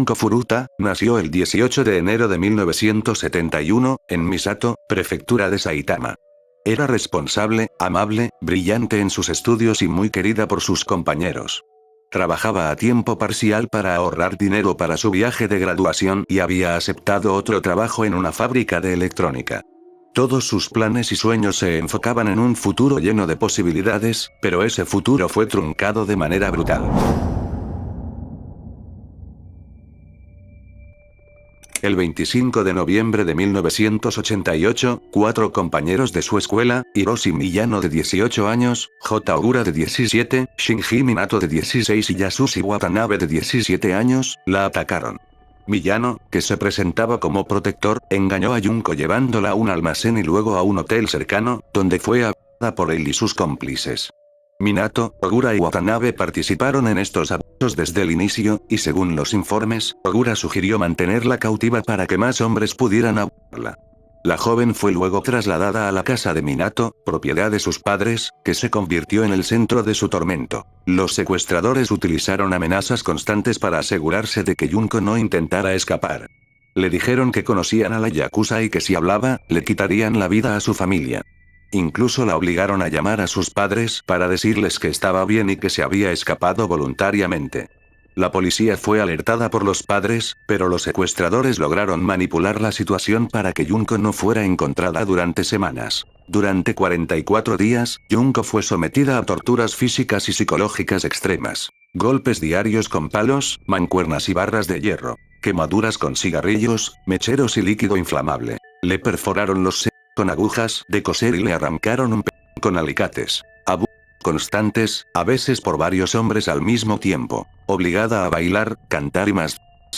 Junko Furuta, nació el 18 de enero de 1971, en Misato, prefectura de Saitama. Era responsable, amable, brillante en sus estudios y muy querida por sus compañeros. Trabajaba a tiempo parcial para ahorrar dinero para su viaje de graduación y había aceptado otro trabajo en una fábrica de electrónica. Todos sus planes y sueños se enfocaban en un futuro lleno de posibilidades, pero ese futuro fue truncado de manera brutal. El 25 de noviembre de 1988, 4 compañeros de su escuela, Hiroshi Miyano de 18 años, J. Ogura de 17, Shinji Minato de 16 y Yasushi Watanabe de 17 años, la atacaron. Miyano, que se presentaba como protector, engañó a Junko llevándola a un almacén y luego a un hotel cercano, donde fue abusada por él y sus cómplices. Minato, Ogura y Watanabe participaron en estos abusos desde el inicio, y según los informes, Ogura sugirió mantenerla cautiva para que más hombres pudieran abusarla. La joven fue luego trasladada a la casa de Minato, propiedad de sus padres, que se convirtió en el centro de su tormento. Los secuestradores utilizaron amenazas constantes para asegurarse de que Junko no intentara escapar. Le dijeron que conocían a la Yakuza y que si hablaba, le quitarían la vida a su familia. Incluso la obligaron a llamar a sus padres para decirles que estaba bien y que se había escapado voluntariamente. La policía fue alertada por los padres, pero los secuestradores lograron manipular la situación para que Junko no fuera encontrada durante semanas. Durante 44 días, Junko fue sometida a torturas físicas y psicológicas extremas. Golpes diarios con palos, mancuernas y barras de hierro. Quemaduras con cigarrillos, mecheros y líquido inflamable. Le perforaron los senos con agujas de coser y le arrancaron un con alicates. Abusos constantes, a veces por varios hombres al mismo tiempo. Obligada a bailar, cantar y más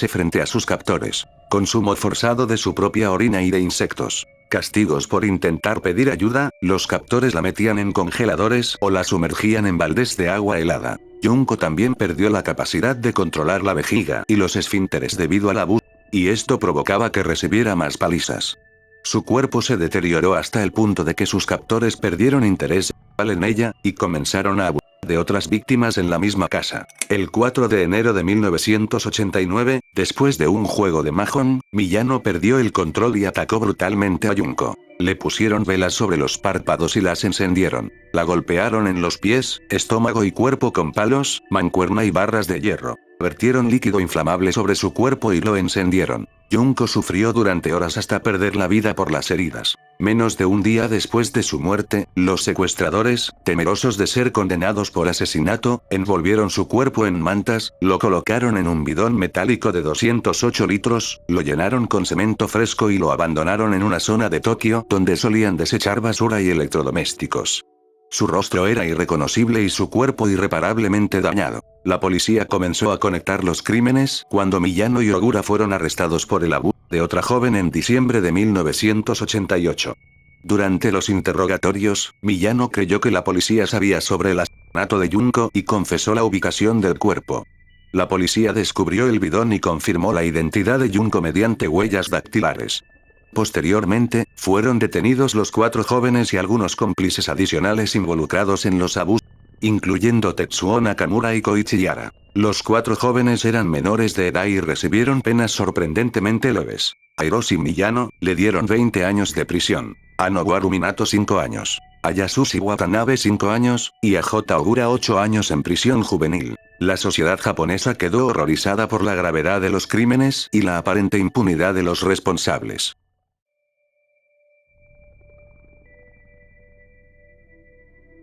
frente a sus captores. Consumo forzado de su propia orina y de insectos. Castigos por intentar pedir ayuda, los captores la metían en congeladores o la sumergían en baldes de agua helada. Junko también perdió la capacidad de controlar la vejiga y los esfínteres debido al abuso, y esto provocaba que recibiera más palizas. Su cuerpo se deterioró hasta el punto de que sus captores perdieron interés en ella, y comenzaron a abusar de otras víctimas en la misma casa. El 4 de enero de 1989, después de un juego de mahjong, Miyano perdió el control y atacó brutalmente a Junko. Le pusieron velas sobre los párpados y las encendieron. La golpearon en los pies, estómago y cuerpo con palos, mancuerna y barras de hierro. Vertieron líquido inflamable sobre su cuerpo y lo encendieron. Junko sufrió durante horas hasta perder la vida por las heridas. Menos de un día después de su muerte, los secuestradores, temerosos de ser condenados por asesinato, envolvieron su cuerpo en mantas, lo colocaron en un bidón metálico de 208 litros, lo llenaron con cemento fresco y lo abandonaron en una zona de Tokio, donde solían desechar basura y electrodomésticos. Su rostro era irreconocible y su cuerpo irreparablemente dañado. La policía comenzó a conectar los crímenes cuando Miyano y Ogura fueron arrestados por el abuso de otra joven en diciembre de 1988. Durante los interrogatorios, Miyano creyó que la policía sabía sobre el asesinato de Junko y confesó la ubicación del cuerpo. La policía descubrió el bidón y confirmó la identidad de Junko mediante huellas dactilares. Posteriormente, fueron detenidos los 4 jóvenes y algunos cómplices adicionales involucrados en los abusos, incluyendo Tetsuo Nakamura y Koichi Yara. Los 4 jóvenes eran menores de edad y recibieron penas sorprendentemente leves. A Hiroshi Miyano le dieron 20 años de prisión, a Nobuharu Minato 5 años, a Yasushi Watanabe 5 años, y a J. Ogura 8 años en prisión juvenil. La sociedad japonesa quedó horrorizada por la gravedad de los crímenes y la aparente impunidad de los responsables.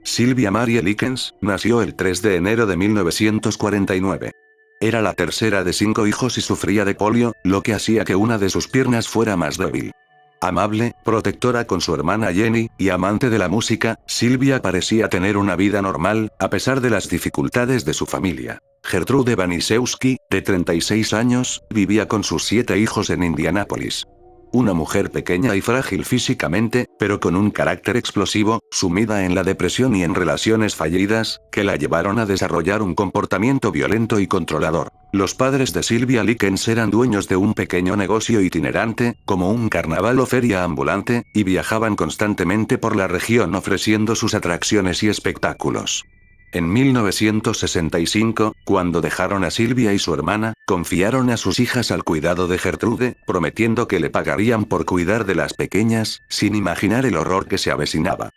Sylvia Marie Likens, nació el 3 de enero de 1949. Era la tercera de 5 hijos y sufría de polio, lo que hacía que una de sus piernas fuera más débil. Amable, protectora con su hermana Jenny, y amante de la música, Sylvia parecía tener una vida normal, a pesar de las dificultades de su familia. Gertrude Banisewski, de 36 años, vivía con sus 7 hijos en Indianápolis. Una mujer pequeña y frágil físicamente, pero con un carácter explosivo, sumida en la depresión y en relaciones fallidas, que la llevaron a desarrollar un comportamiento violento y controlador. Los padres de Sylvia Likens eran dueños de un pequeño negocio itinerante, como un carnaval o feria ambulante, y viajaban constantemente por la región ofreciendo sus atracciones y espectáculos. En 1965, cuando dejaron a Silvia y su hermana, confiaron a sus hijas al cuidado de Gertrude, prometiendo que le pagarían por cuidar de las pequeñas, sin imaginar el horror que se avecinaba.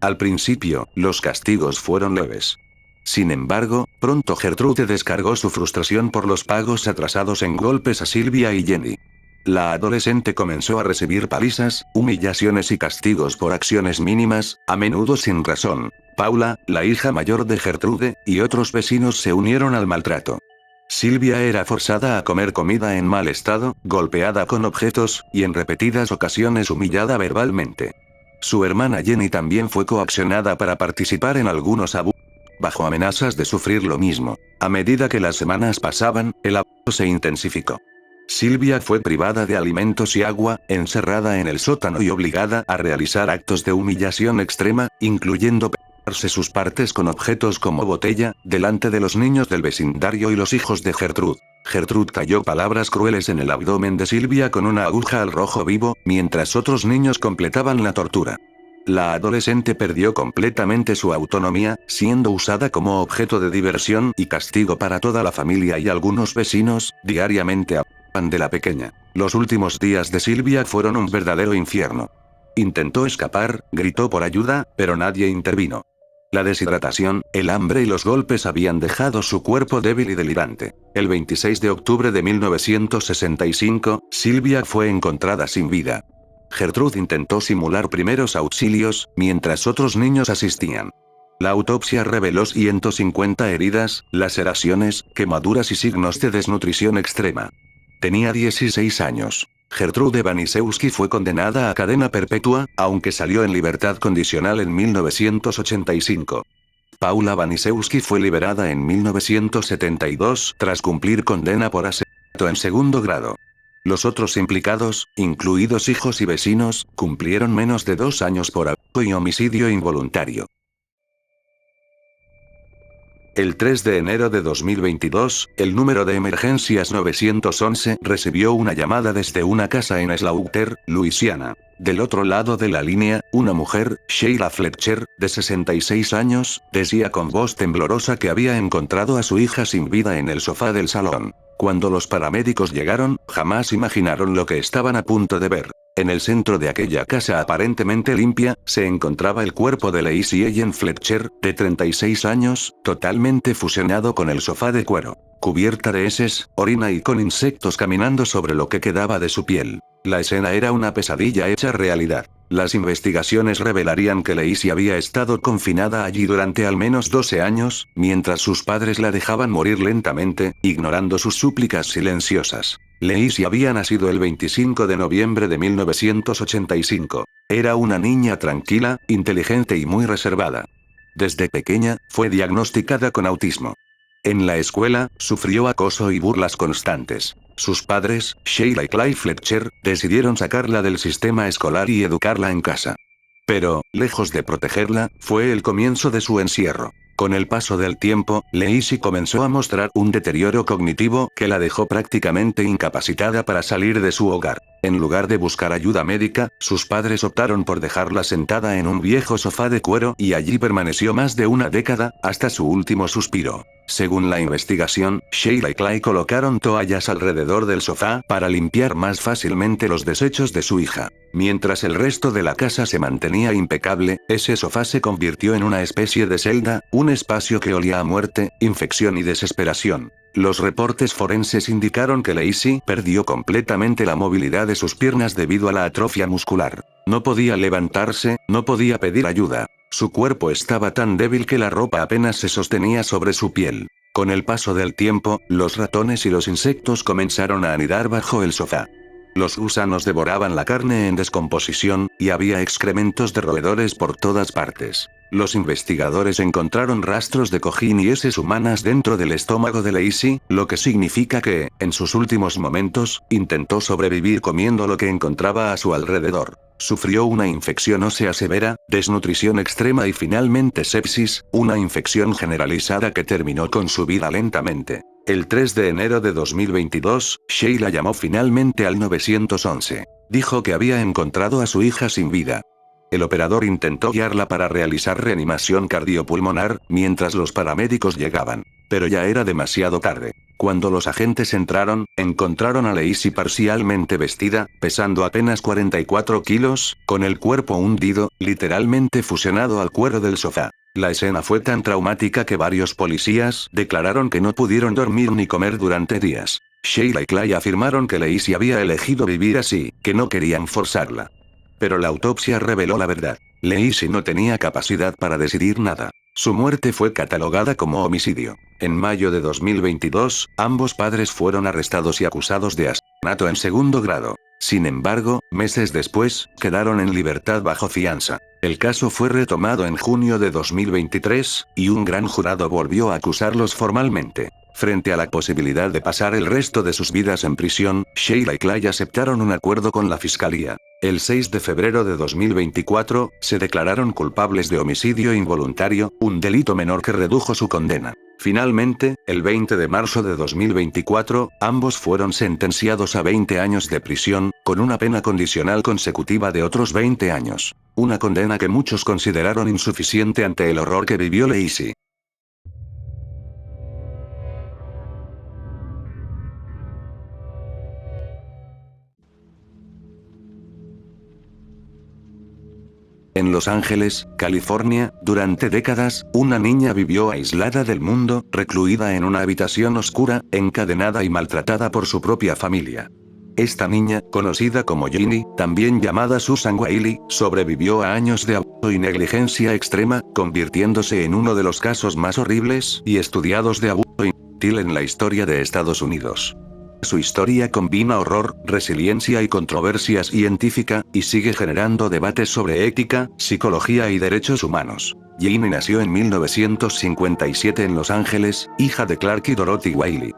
Al principio, los castigos fueron leves. Sin embargo, pronto Gertrude descargó su frustración por los pagos atrasados en golpes a Silvia y Jenny. La adolescente comenzó a recibir palizas, humillaciones y castigos por acciones mínimas, a menudo sin razón. Paula, la hija mayor de Gertrude, y otros vecinos se unieron al maltrato. Silvia era forzada a comer comida en mal estado, golpeada con objetos, y en repetidas ocasiones humillada verbalmente. Su hermana Jenny también fue coaccionada para participar en algunos abusos, bajo amenazas de sufrir lo mismo. A medida que las semanas pasaban, el abuso se intensificó. Silvia fue privada de alimentos y agua, encerrada en el sótano y obligada a realizar actos de humillación extrema, incluyendo pegarse sus partes con objetos como botella, delante de los niños del vecindario y los hijos de Gertrude. Gertrude talló palabras crueles en el abdomen de Silvia con una aguja al rojo vivo, mientras otros niños completaban la tortura. La adolescente perdió completamente su autonomía, siendo usada como objeto de diversión y castigo para toda la familia y algunos vecinos, diariamente abusaban de la pequeña. Los últimos días de Silvia fueron un verdadero infierno. Intentó escapar, gritó por ayuda, pero nadie intervino. La deshidratación, el hambre y los golpes habían dejado su cuerpo débil y delirante. El 26 de octubre de 1965, Silvia fue encontrada sin vida. Gertrude intentó simular primeros auxilios, mientras otros niños asistían. La autopsia reveló 150 heridas, laceraciones, quemaduras y signos de desnutrición extrema. Tenía 16 años. Gertrude Wanisewski fue condenada a cadena perpetua, aunque salió en libertad condicional en 1985. Paula Wanisewski fue liberada en 1972 tras cumplir condena por asesinato en segundo grado. Los otros implicados, incluidos hijos y vecinos, cumplieron menos de 2 años por abuso y homicidio involuntario. El 3 de enero de 2022, el número de emergencias 911 recibió una llamada desde una casa en Slaughter, Luisiana. Del otro lado de la línea, una mujer, Sheila Fletcher, de 66 años, decía con voz temblorosa que había encontrado a su hija sin vida en el sofá del salón. Cuando los paramédicos llegaron, jamás imaginaron lo que estaban a punto de ver. En el centro de aquella casa aparentemente limpia, se encontraba el cuerpo de Lacey Ellen Fletcher, de 36 años, totalmente fusionado con el sofá de cuero, cubierta de heces, orina y con insectos caminando sobre lo que quedaba de su piel. La escena era una pesadilla hecha realidad. Las investigaciones revelarían que Lacey había estado confinada allí durante al menos 12 años, mientras sus padres la dejaban morir lentamente, ignorando sus súplicas silenciosas. Lacey había nacido el 25 de noviembre de 1985. Era una niña tranquila, inteligente y muy reservada. Desde pequeña, fue diagnosticada con autismo. En la escuela, sufrió acoso y burlas constantes. Sus padres, Sheila y Clyde Fletcher, decidieron sacarla del sistema escolar y educarla en casa. Pero, lejos de protegerla, fue el comienzo de su encierro. Con el paso del tiempo, Lacey comenzó a mostrar un deterioro cognitivo que la dejó prácticamente incapacitada para salir de su hogar. En lugar de buscar ayuda médica, sus padres optaron por dejarla sentada en un viejo sofá de cuero y allí permaneció más de una década, hasta su último suspiro. Según la investigación, Sheila y Clyde colocaron toallas alrededor del sofá para limpiar más fácilmente los desechos de su hija. Mientras el resto de la casa se mantenía impecable, ese sofá se convirtió en una especie de celda, un espacio que olía a muerte, infección y desesperación. Los reportes forenses indicaron que Lacey perdió completamente la movilidad de sus piernas debido a la atrofia muscular. No podía levantarse, no podía pedir ayuda. Su cuerpo estaba tan débil que la ropa apenas se sostenía sobre su piel. Con el paso del tiempo, los ratones y los insectos comenzaron a anidar bajo el sofá. Los gusanos devoraban la carne en descomposición, y había excrementos de roedores por todas partes. Los investigadores encontraron rastros de cojín y heces humanas dentro del estómago de Lacey, lo que significa que, en sus últimos momentos, intentó sobrevivir comiendo lo que encontraba a su alrededor. Sufrió una infección ósea severa, desnutrición extrema y finalmente sepsis, una infección generalizada que terminó con su vida lentamente. El 3 de enero de 2022, Sheila llamó finalmente al 911. Dijo que había encontrado a su hija sin vida. El operador intentó guiarla para realizar reanimación cardiopulmonar, mientras los paramédicos llegaban. Pero ya era demasiado tarde. Cuando los agentes entraron, encontraron a Lacey parcialmente vestida, pesando apenas 44 kilos, con el cuerpo hundido, literalmente fusionado al cuero del sofá. La escena fue tan traumática que varios policías declararon que no pudieron dormir ni comer durante días. Sheila y Clay afirmaron que Lacey había elegido vivir así, que no querían forzarla. Pero la autopsia reveló la verdad. Lacey no tenía capacidad para decidir nada. Su muerte fue catalogada como homicidio. En mayo de 2022, ambos padres fueron arrestados y acusados de asesinato en segundo grado. Sin embargo, meses después, quedaron en libertad bajo fianza. El caso fue retomado en junio de 2023, y un gran jurado volvió a acusarlos formalmente. Frente a la posibilidad de pasar el resto de sus vidas en prisión, Sheila y Clay aceptaron un acuerdo con la fiscalía. El 6 de febrero de 2024, se declararon culpables de homicidio involuntario, un delito menor que redujo su condena. Finalmente, el 20 de marzo de 2024, ambos fueron sentenciados a 20 años de prisión, con una pena condicional consecutiva de otros 20 años. Una condena que muchos consideraron insuficiente ante el horror que vivió Lacey. En Los Ángeles, California, durante décadas, una niña vivió aislada del mundo, recluida en una habitación oscura, encadenada y maltratada por su propia familia. Esta niña, conocida como Ginny, también llamada Susan Wiley, sobrevivió a años de abuso y negligencia extrema, convirtiéndose en uno de los casos más horribles y estudiados de abuso infantil en la historia de Estados Unidos. Su historia combina horror, resiliencia y controversia científica, y sigue generando debates sobre ética, psicología y derechos humanos. Ginny nació en 1957 en Los Ángeles, hija de Clark y Dorothy Wiley.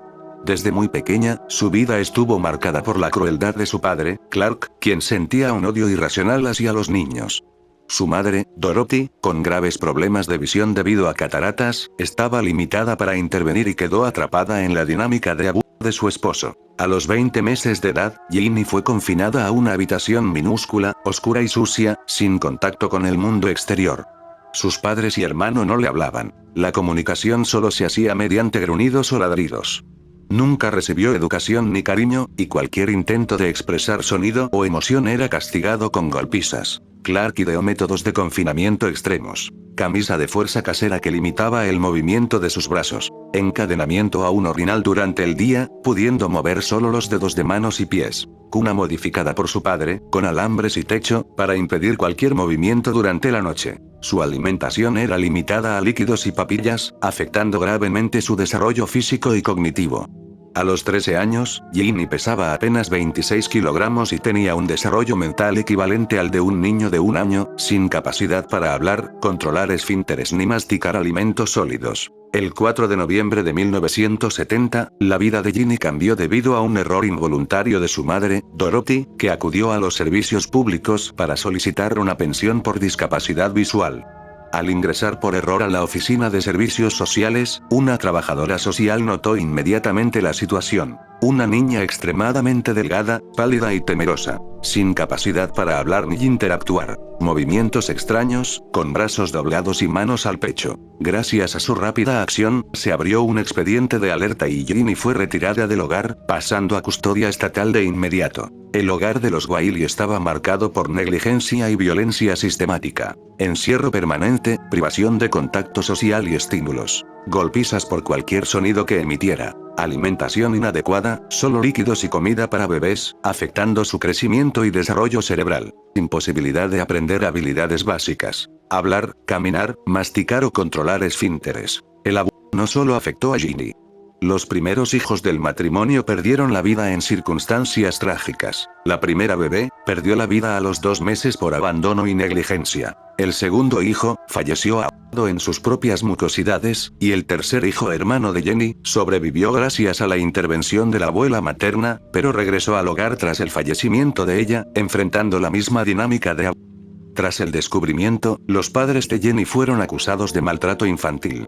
Desde muy pequeña, su vida estuvo marcada por la crueldad de su padre, Clark, quien sentía un odio irracional hacia los niños. Su madre, Dorothy, con graves problemas de visión debido a cataratas, estaba limitada para intervenir y quedó atrapada en la dinámica de abuso de su esposo. A los 20 meses de edad, Ginny fue confinada a una habitación minúscula, oscura y sucia, sin contacto con el mundo exterior. Sus padres y hermano no le hablaban. La comunicación solo se hacía mediante gruñidos o ladridos. Nunca recibió educación ni cariño, y cualquier intento de expresar sonido o emoción era castigado con golpizas. Clark ideó métodos de confinamiento extremos. Camisa de fuerza casera que limitaba el movimiento de sus brazos. Encadenamiento a un orinal durante el día, pudiendo mover solo los dedos de manos y pies. Cuna modificada por su padre, con alambres y techo, para impedir cualquier movimiento durante la noche. Su alimentación era limitada a líquidos y papillas, afectando gravemente su desarrollo físico y cognitivo. A los 13 años, Ginny pesaba apenas 26 kilogramos y tenía un desarrollo mental equivalente al de un niño de 1 año, sin capacidad para hablar, controlar esfínteres ni masticar alimentos sólidos. El 4 de noviembre de 1970, la vida de Ginny cambió debido a un error involuntario de su madre, Dorothy, que acudió a los servicios públicos para solicitar una pensión por discapacidad visual. Al ingresar por error a la oficina de servicios sociales, una trabajadora social notó inmediatamente la situación. Una niña extremadamente delgada, pálida y temerosa, sin capacidad para hablar ni interactuar. Movimientos extraños, con brazos doblados y manos al pecho. Gracias a su rápida acción, se abrió un expediente de alerta y Ginny fue retirada del hogar, pasando a custodia estatal de inmediato. El hogar de los Wiley estaba marcado por negligencia y violencia sistemática. Encierro permanente, privación de contacto social y estímulos. Golpizas por cualquier sonido que emitiera. Alimentación inadecuada, solo líquidos y comida para bebés, afectando su crecimiento y desarrollo cerebral. Imposibilidad de aprender habilidades básicas. Hablar, caminar, masticar o controlar esfínteres. El abuso no solo afectó a Ginny. Los primeros hijos del matrimonio perdieron la vida en circunstancias trágicas. La primera bebé, perdió la vida a los 2 meses por abandono y negligencia. El segundo hijo, falleció ahogado en sus propias mucosidades, y el tercer hijo hermano de Ginny, sobrevivió gracias a la intervención de la abuela materna, pero regresó al hogar tras el fallecimiento de ella, enfrentando la misma dinámica de abuso. Tras el descubrimiento, los padres de Ginny fueron acusados de maltrato infantil.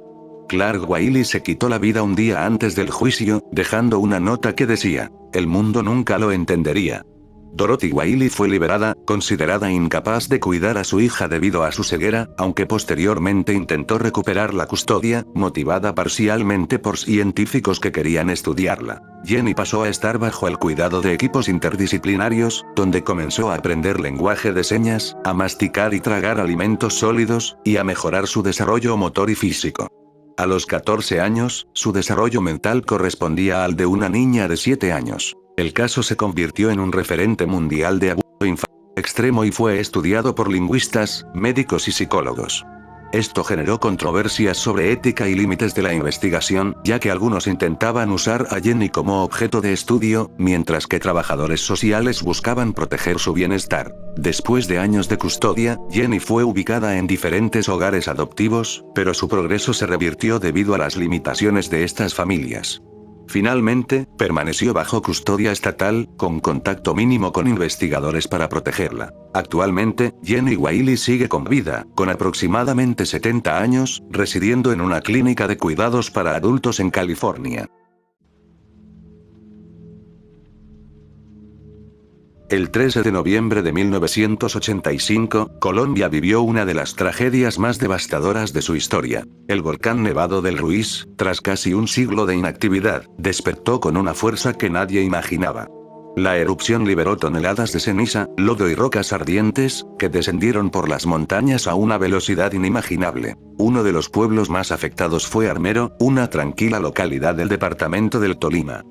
Clark Wiley se quitó la vida un día antes del juicio, dejando una nota que decía: "El mundo nunca lo entendería". Dorothy Wiley fue liberada, considerada incapaz de cuidar a su hija debido a su ceguera, aunque posteriormente intentó recuperar la custodia, motivada parcialmente por científicos que querían estudiarla. Jenny pasó a estar bajo el cuidado de equipos interdisciplinarios, donde comenzó a aprender lenguaje de señas, a masticar y tragar alimentos sólidos, y a mejorar su desarrollo motor y físico. A los 14 años, su desarrollo mental correspondía al de una niña de 7 años. El caso se convirtió en un referente mundial de abuso infantil extremo y fue estudiado por lingüistas, médicos y psicólogos. Esto generó controversias sobre ética y límites de la investigación, ya que algunos intentaban usar a Jenny como objeto de estudio, mientras que trabajadores sociales buscaban proteger su bienestar. Después de años de custodia, Jenny fue ubicada en diferentes hogares adoptivos, pero su progreso se revirtió debido a las limitaciones de estas familias. Finalmente, permaneció bajo custodia estatal, con contacto mínimo con investigadores para protegerla. Actualmente, Jenny Wiley sigue con vida, con aproximadamente 70 años, residiendo en una clínica de cuidados para adultos en California. El 13 de noviembre de 1985, Colombia vivió una de las tragedias más devastadoras de su historia. El volcán Nevado del Ruiz, tras casi un siglo de inactividad, despertó con una fuerza que nadie imaginaba. La erupción liberó toneladas de ceniza, lodo y rocas ardientes, que descendieron por las montañas a una velocidad inimaginable. Uno de los pueblos más afectados fue Armero, una tranquila localidad del departamento del Tolima.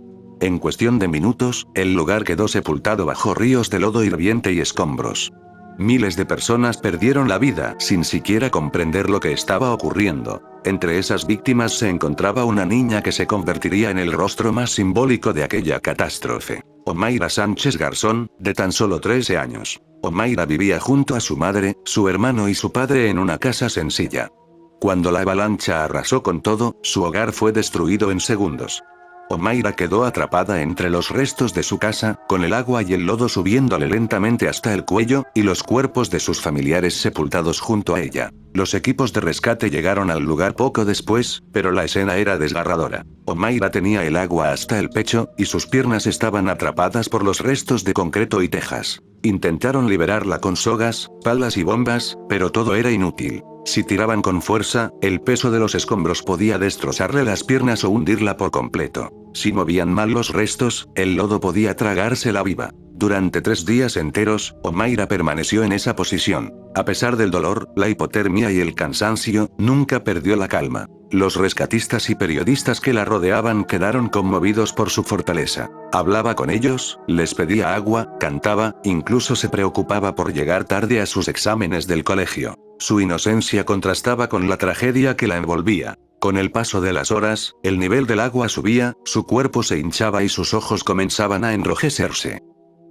En cuestión de minutos, el lugar quedó sepultado bajo ríos de lodo hirviente y escombros. Miles de personas perdieron la vida sin siquiera comprender lo que estaba ocurriendo. Entre esas víctimas se encontraba una niña que se convertiría en el rostro más simbólico de aquella catástrofe. Omaira Sánchez Garzón, de tan solo 13 años. Omaira vivía junto a su madre, su hermano y su padre en una casa sencilla. Cuando la avalancha arrasó con todo, su hogar fue destruido en segundos. Omaira quedó atrapada entre los restos de su casa, con el agua y el lodo subiéndole lentamente hasta el cuello, y los cuerpos de sus familiares sepultados junto a ella. Los equipos de rescate llegaron al lugar poco después, pero la escena era desgarradora. Omaira tenía el agua hasta el pecho, y sus piernas estaban atrapadas por los restos de concreto y tejas. Intentaron liberarla con sogas, palas y bombas, pero todo era inútil. Si tiraban con fuerza, el peso de los escombros podía destrozarle las piernas o hundirla por completo. Si movían mal los restos, el lodo podía tragársela viva. Durante 3 días enteros, Omaira permaneció en esa posición. A pesar del dolor, la hipotermia y el cansancio, nunca perdió la calma. Los rescatistas y periodistas que la rodeaban quedaron conmovidos por su fortaleza. Hablaba con ellos, les pedía agua, cantaba, incluso se preocupaba por llegar tarde a sus exámenes del colegio. Su inocencia contrastaba con la tragedia que la envolvía. Con el paso de las horas, el nivel del agua subía, su cuerpo se hinchaba y sus ojos comenzaban a enrojecerse.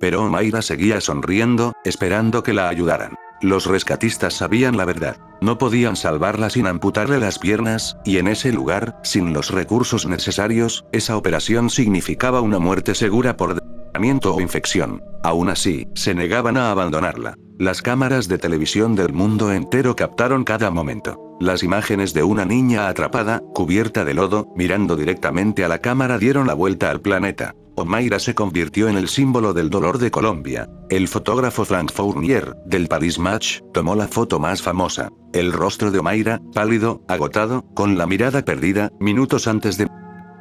Pero Omaira seguía sonriendo, esperando que la ayudaran. Los rescatistas sabían la verdad. No podían salvarla sin amputarle las piernas, y en ese lugar, sin los recursos necesarios, esa operación significaba una muerte segura por desmayamiento o infección. Aún así, se negaban a abandonarla. Las cámaras de televisión del mundo entero captaron cada momento. Las imágenes de una niña atrapada, cubierta de lodo, mirando directamente a la cámara dieron la vuelta al planeta. Omaira se convirtió en el símbolo del dolor de Colombia. El fotógrafo Frank Fournier, del Paris Match, tomó la foto más famosa. El rostro de Omaira, pálido, agotado, con la mirada perdida, minutos antes de...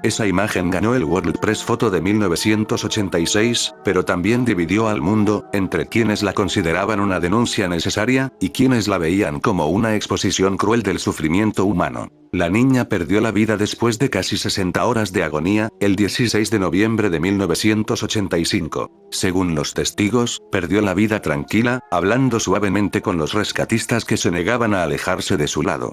Esa imagen ganó el World Press Photo de 1986, pero también dividió al mundo, entre quienes la consideraban una denuncia necesaria, y quienes la veían como una exposición cruel del sufrimiento humano. La niña perdió la vida después de casi 60 horas de agonía, el 16 de noviembre de 1985. Según los testigos, perdió la vida tranquila, hablando suavemente con los rescatistas que se negaban a alejarse de su lado.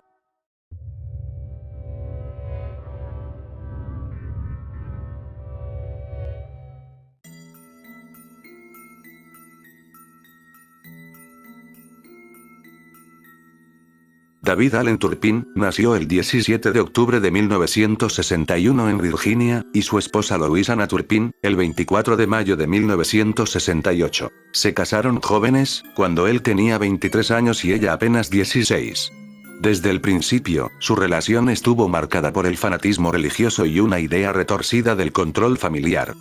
David Allen Turpin, nació el 17 de octubre de 1961 en Virginia, y su esposa Louisa Anna Turpin, el 24 de mayo de 1968. Se casaron jóvenes, cuando él tenía 23 años y ella apenas 16. Desde el principio, su relación estuvo marcada por el fanatismo religioso y una idea retorcida del control familiar.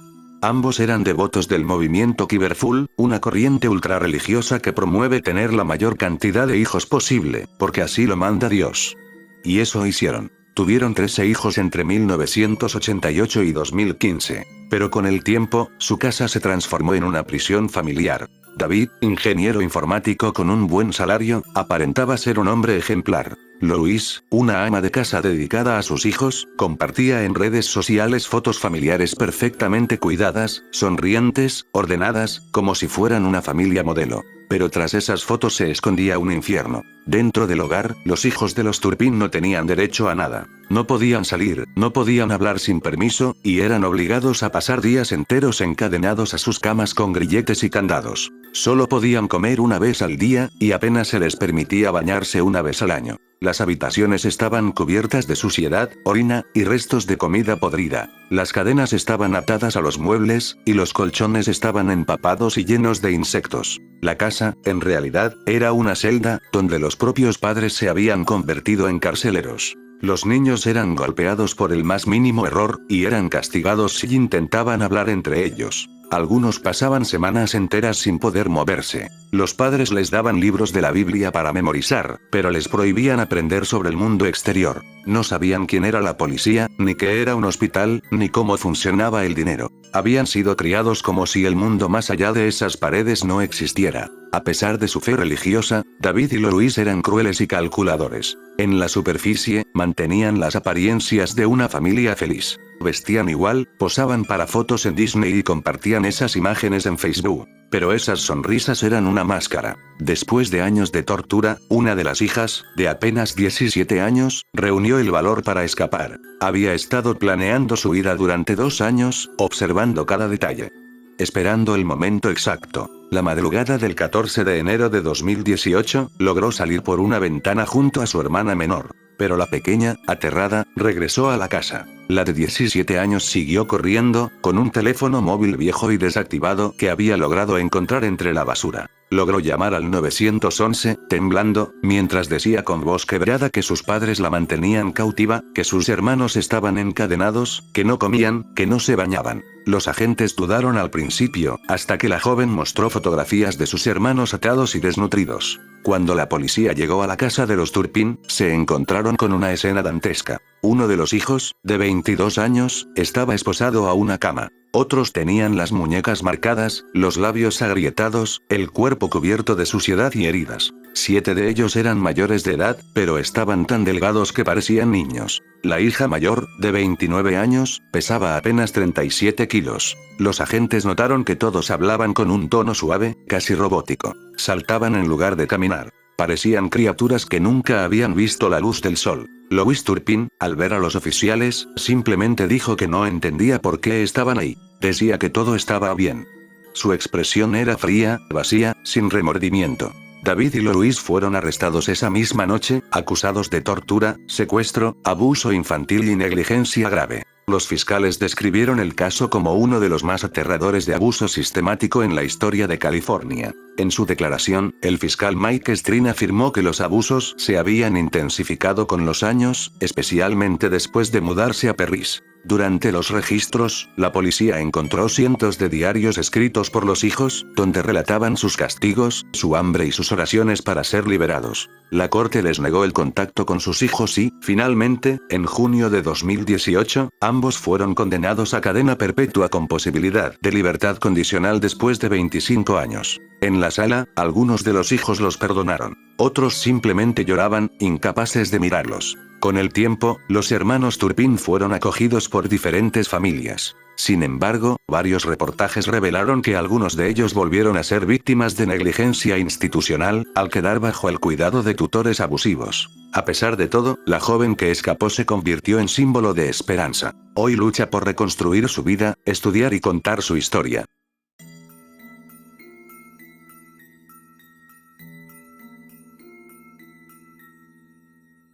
Ambos eran devotos del movimiento Cyberful, una corriente ultrarreligiosa que promueve tener la mayor cantidad de hijos posible, porque así lo manda Dios. Y eso hicieron. Tuvieron 13 hijos entre 1988 y 2015. Pero con el tiempo, su casa se transformó en una prisión familiar. David, ingeniero informático con un buen salario, aparentaba ser un hombre ejemplar. Louise, una ama de casa dedicada a sus hijos, compartía en redes sociales fotos familiares perfectamente cuidadas, sonrientes, ordenadas, como si fueran una familia modelo. Pero tras esas fotos se escondía un infierno. Dentro del hogar, los hijos de los Turpin no tenían derecho a nada. No podían salir, no podían hablar sin permiso, y eran obligados a pasar días enteros encadenados a sus camas con grilletes y candados. Solo podían comer una vez al día, y apenas se les permitía bañarse una vez al año. Las habitaciones estaban cubiertas de suciedad, orina, y restos de comida podrida. Las cadenas estaban atadas a los muebles, y los colchones estaban empapados y llenos de insectos. La casa, en realidad, era una celda, donde los propios padres se habían convertido en carceleros. Los niños eran golpeados por el más mínimo error, y eran castigados si intentaban hablar entre ellos. Algunos pasaban semanas enteras sin poder moverse. Los padres les daban libros de la Biblia para memorizar, pero les prohibían aprender sobre el mundo exterior. No sabían quién era la policía, ni qué era un hospital, ni cómo funcionaba el dinero. Habían sido criados como si el mundo más allá de esas paredes no existiera. A pesar de su fe religiosa, David y Louise eran crueles y calculadores. En la superficie, mantenían las apariencias de una familia feliz. Vestían igual, posaban para fotos en Disney y compartían esas imágenes en Facebook. Pero esas sonrisas eran una máscara. Después de años de tortura, una de las hijas, de apenas 17 años, reunió el valor para escapar. Había estado planeando su ida durante 2 años, observando cada detalle. Esperando el momento exacto. La madrugada del 14 de enero de 2018, logró salir por una ventana junto a su hermana menor. Pero la pequeña, aterrada, regresó a la casa. La de 17 años siguió corriendo, con un teléfono móvil viejo y desactivado que había logrado encontrar entre la basura. Logró llamar al 911, temblando, mientras decía con voz quebrada que sus padres la mantenían cautiva, que sus hermanos estaban encadenados, que no comían, que no se bañaban. Los agentes dudaron al principio, hasta que la joven mostró fotografías de sus hermanos atados y desnutridos. Cuando la policía llegó a la casa de los Turpin, se encontraron con una escena dantesca. Uno de los hijos, de 22 años, estaba esposado a una cama. Otros tenían las muñecas marcadas, los labios agrietados, el cuerpo cubierto de suciedad y heridas. 7 de ellos eran mayores de edad, pero estaban tan delgados que parecían niños. La hija mayor, de 29 años, pesaba apenas 37 kilos. Los agentes notaron que todos hablaban con un tono suave, casi robótico. Saltaban en lugar de caminar. Parecían criaturas que nunca habían visto la luz del sol. Louise Turpin, al ver a los oficiales, simplemente dijo que no entendía por qué estaban ahí. Decía que todo estaba bien. Su expresión era fría, vacía, sin remordimiento. David y Louise fueron arrestados esa misma noche, acusados de tortura, secuestro, abuso infantil y negligencia grave. Los fiscales describieron el caso como uno de los más aterradores de abuso sistemático en la historia de California. En su declaración, el fiscal Mike Strin afirmó que los abusos se habían intensificado con los años, especialmente después de mudarse a Perris. Durante los registros, la policía encontró cientos de diarios escritos por los hijos, donde relataban sus castigos, su hambre y sus oraciones para ser liberados. La corte les negó el contacto con sus hijos y, finalmente, en junio de 2018, ambos fueron condenados a cadena perpetua con posibilidad de libertad condicional después de 25 años. En la sala, algunos de los hijos los perdonaron. Otros simplemente lloraban, incapaces de mirarlos. Con el tiempo, los hermanos Turpin fueron acogidos por diferentes familias. Sin embargo, varios reportajes revelaron que algunos de ellos volvieron a ser víctimas de negligencia institucional, al quedar bajo el cuidado de tutores abusivos. A pesar de todo, la joven que escapó se convirtió en símbolo de esperanza. Hoy lucha por reconstruir su vida, estudiar y contar su historia.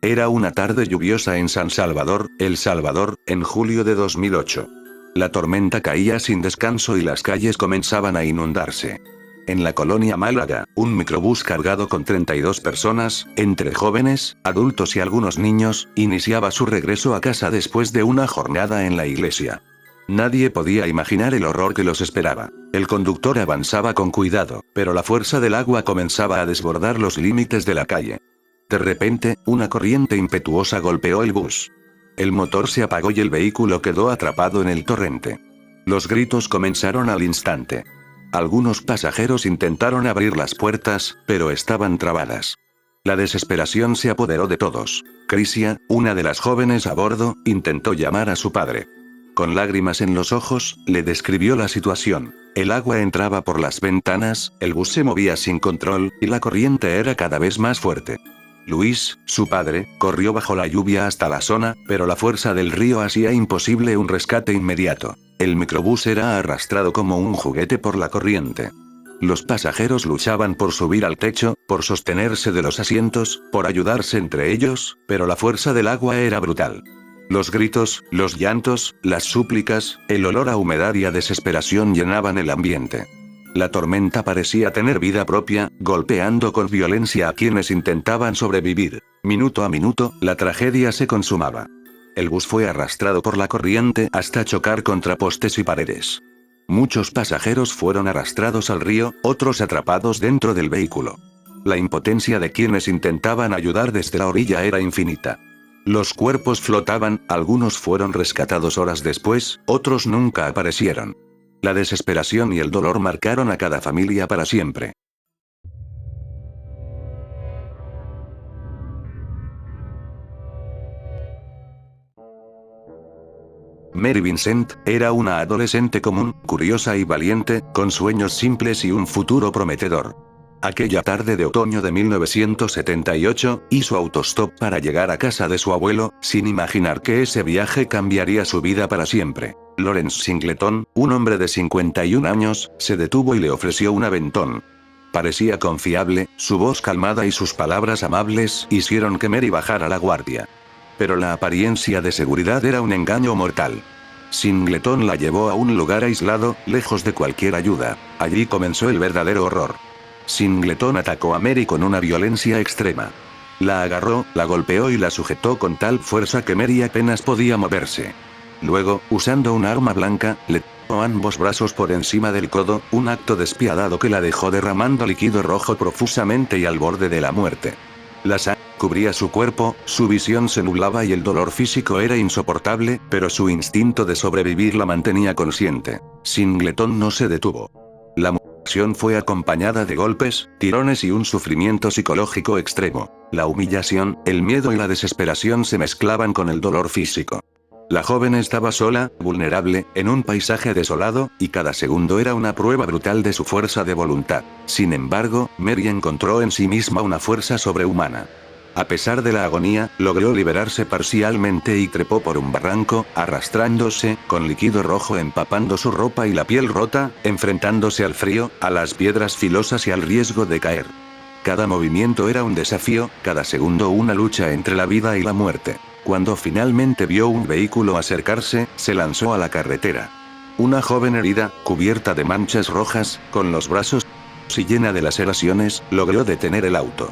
Era una tarde lluviosa en San Salvador, El Salvador, en julio de 2008. La tormenta caía sin descanso y las calles comenzaban a inundarse. En la colonia Málaga, un microbús cargado con 32 personas, entre jóvenes, adultos y algunos niños, iniciaba su regreso a casa después de una jornada en la iglesia. Nadie podía imaginar el horror que los esperaba. El conductor avanzaba con cuidado, pero la fuerza del agua comenzaba a desbordar los límites de la calle. De repente, una corriente impetuosa golpeó el bus. El motor se apagó y el vehículo quedó atrapado en el torrente. Los gritos comenzaron al instante. Algunos pasajeros intentaron abrir las puertas, pero estaban trabadas. La desesperación se apoderó de todos. Crisia, una de las jóvenes a bordo, intentó llamar a su padre. Con lágrimas en los ojos, le describió la situación. El agua entraba por las ventanas, el bus se movía sin control, y la corriente era cada vez más fuerte. Luis, su padre, corrió bajo la lluvia hasta la zona, pero la fuerza del río hacía imposible un rescate inmediato. El microbús era arrastrado como un juguete por la corriente. Los pasajeros luchaban por subir al techo, por sostenerse de los asientos, por ayudarse entre ellos, pero la fuerza del agua era brutal. Los gritos, los llantos, las súplicas, el olor a humedad y a desesperación llenaban el ambiente. La tormenta parecía tener vida propia, golpeando con violencia a quienes intentaban sobrevivir. Minuto a minuto, la tragedia se consumaba. El bus fue arrastrado por la corriente hasta chocar contra postes y paredes. Muchos pasajeros fueron arrastrados al río, otros atrapados dentro del vehículo. La impotencia de quienes intentaban ayudar desde la orilla era infinita. Los cuerpos flotaban, algunos fueron rescatados horas después, otros nunca aparecieron. La desesperación y el dolor marcaron a cada familia para siempre. Mary Vincent era una adolescente común, curiosa y valiente, con sueños simples y un futuro prometedor. Aquella tarde de otoño de 1978, hizo autostop para llegar a casa de su abuelo, sin imaginar que ese viaje cambiaría su vida para siempre. Lawrence Singleton, un hombre de 51 años, se detuvo y le ofreció un aventón. Parecía confiable, su voz calmada y sus palabras amables hicieron que Mary bajara la guardia. Pero la apariencia de seguridad era un engaño mortal. Singleton la llevó a un lugar aislado, lejos de cualquier ayuda. Allí comenzó el verdadero horror. Singleton atacó a Mary con una violencia extrema. La agarró, la golpeó y la sujetó con tal fuerza que Mary apenas podía moverse. Luego, usando un arma blanca, le tiró ambos brazos por encima del codo, un acto despiadado que la dejó derramando líquido rojo profusamente y al borde de la muerte. La sangre cubría su cuerpo, su visión se nublaba y el dolor físico era insoportable, pero su instinto de sobrevivir la mantenía consciente. Singleton no se detuvo. La acción fue acompañada de golpes, tirones y un sufrimiento psicológico extremo. La humillación, el miedo y la desesperación se mezclaban con el dolor físico. La joven estaba sola, vulnerable, en un paisaje desolado, y cada segundo era una prueba brutal de su fuerza de voluntad. Sin embargo, Mary encontró en sí misma una fuerza sobrehumana. A pesar de la agonía, logró liberarse parcialmente y trepó por un barranco, arrastrándose, con líquido rojo empapando su ropa y la piel rota, enfrentándose al frío, a las piedras filosas y al riesgo de caer. Cada movimiento era un desafío, cada segundo una lucha entre la vida y la muerte. Cuando finalmente vio un vehículo acercarse, se lanzó a la carretera. Una joven herida, cubierta de manchas rojas, con los brazos y llena de laceraciones, logró detener el auto.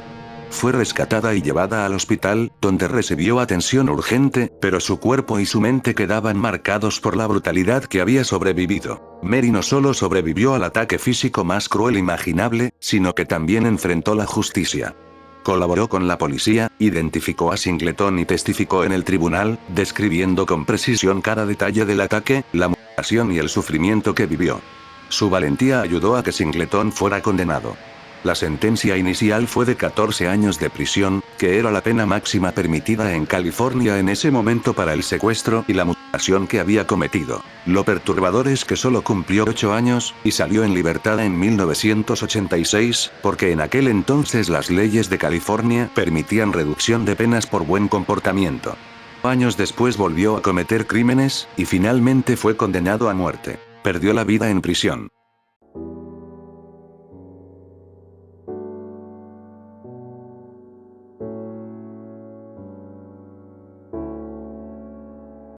Fue rescatada y llevada al hospital, donde recibió atención urgente, pero su cuerpo y su mente quedaban marcados por la brutalidad que había sobrevivido. Mary no solo sobrevivió al ataque físico más cruel imaginable, sino que también enfrentó la justicia. Colaboró con la policía, identificó a Singleton y testificó en el tribunal, describiendo con precisión cada detalle del ataque, la mutilación y el sufrimiento que vivió. Su valentía ayudó a que Singleton fuera condenado. La sentencia inicial fue de 14 años de prisión, que era la pena máxima permitida en California en ese momento para el secuestro y la mutilación que había cometido. Lo perturbador es que solo cumplió 8 años, y salió en libertad en 1986, porque en aquel entonces las leyes de California permitían reducción de penas por buen comportamiento. Años después volvió a cometer crímenes, y finalmente fue condenado a muerte. Perdió la vida en prisión.